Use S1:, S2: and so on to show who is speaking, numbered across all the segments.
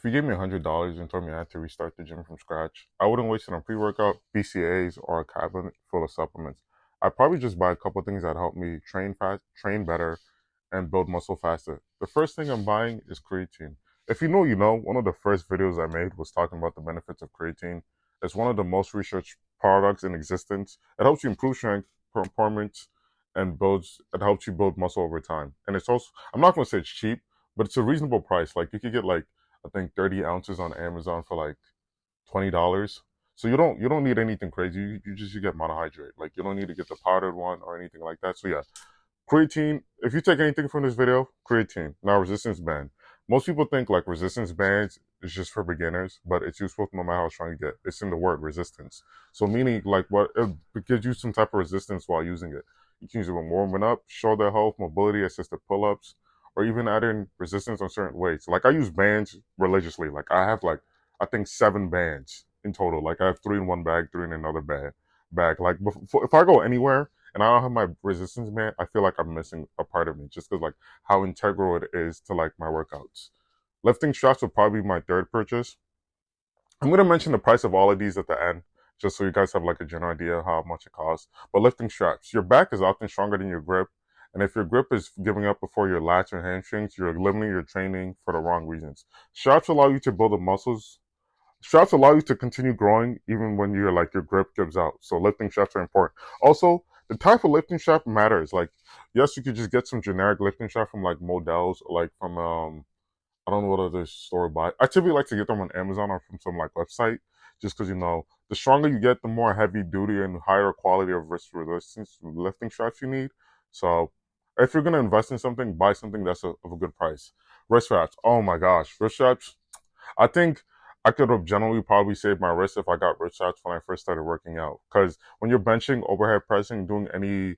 S1: If you gave me $100 and told me I had to restart the gym from scratch, I wouldn't waste it on pre-workout, BCAAs, or a cabinet full of supplements. I'd probably just buy a couple things that help me train fast, train better, and build muscle faster. The first thing I'm buying is creatine. If you know, you know. One of the first videos I made was talking about the benefits of creatine. It's one of the most researched products in existence. It helps you improve strength, performance, and builds. It helps you build muscle over time. And it's also, I'm not going to say it's cheap, but it's a reasonable price. Like you could get like I think 30 ounces on Amazon for like $20. So you don't need anything crazy. You get monohydrate. Like you don't need to get the powdered one or anything like that. So yeah, creatine. If you take anything from this video, creatine. Now resistance band. Most people think like resistance bands is just for beginners, but it's useful no matter how strong you get. It's in the word resistance. So meaning like what it gives you some type of resistance while using it. You can use it when warming up, shoulder health, mobility, assisted pull-ups, or even add in resistance on certain weights. Like I use bands religiously. Like I have like I think 7 bands in total. Like I have three in one bag, three in another bag. Like if I go anywhere and I don't have my resistance band, I feel like I'm missing a part of me just because like how integral it is to like my workouts. Lifting straps would probably be my third purchase. I'm gonna mention the price of all of these at the end, just so you guys have like a general idea of how much it costs. But lifting straps, your back is often stronger than your grip, and if your grip is giving up before your lats or hamstrings, you're limiting your training for the wrong reasons. Straps allow you to build the muscles. Straps allow you to continue growing even when you're like your grip gives out. So lifting straps are important. Also, the type of lifting strap matters. Like, yes, you could just get some generic lifting strap from like Models or like from I don't know what other store buy. I typically like to get them on Amazon or from some like website, just because the stronger you get, the more heavy duty and higher quality of wrist resistance lifting straps you need. So if you're gonna invest in something, buy something that's of a good price. Wrist straps. Oh my gosh, wrist straps. I think I could have generally probably saved my wrist if I got wrist straps when I first started working out. Because when you're benching, overhead pressing, doing any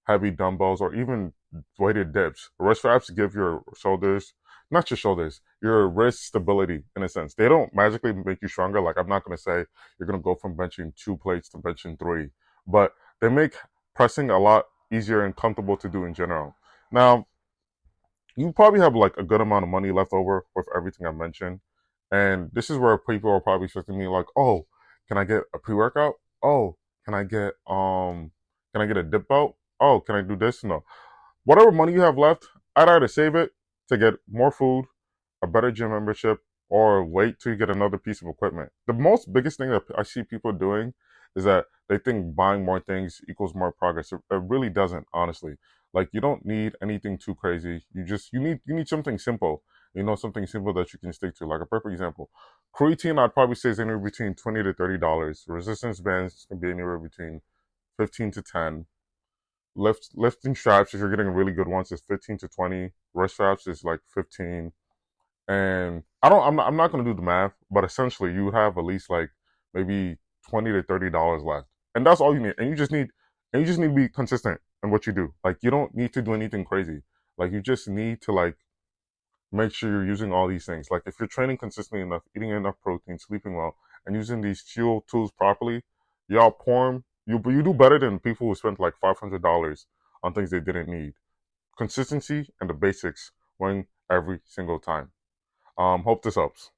S1: heavy dumbbells, or even weighted dips. Wrist straps give your shoulders, not your shoulders, your wrist stability in a sense. They don't magically make you stronger. Like I'm not going to say you're going to go from benching 2 plates to benching 3, but they make pressing a lot easier and comfortable to do in general. Now, you probably have like a good amount of money left over with everything I mentioned. And this is where people are probably expecting me like, oh, can I get a pre-workout? Oh, can I get can I get a dip belt? Oh, can I do this? No. Whatever money you have left, I'd either save it to get more food, a better gym membership, or wait till you get another piece of equipment. The most biggest thing that I see people doing is that they think buying more things equals more progress. It really doesn't, honestly. Like you don't need anything too crazy. You need something simple. Something simple that you can stick to. Like a perfect example, creatine I'd probably say is anywhere between $20 to $30. Resistance bands can be anywhere between 15 to 10. Lifting straps, if you're getting really good ones, is 15 to 20. Wrist straps is like 15. And I'm not gonna do the math, but essentially you have at least like maybe $20 to $30 left. And that's all you need. And you just need to be consistent in what you do. Like you don't need to do anything crazy. Like you just need to like make sure you're using all these things. Like if you're training consistently enough, eating enough protein, sleeping well, and using these fuel tools properly, y'all porn, you do better than people who spent like $500 on things they didn't need. Consistency and the basics win every single time. Hope this helps.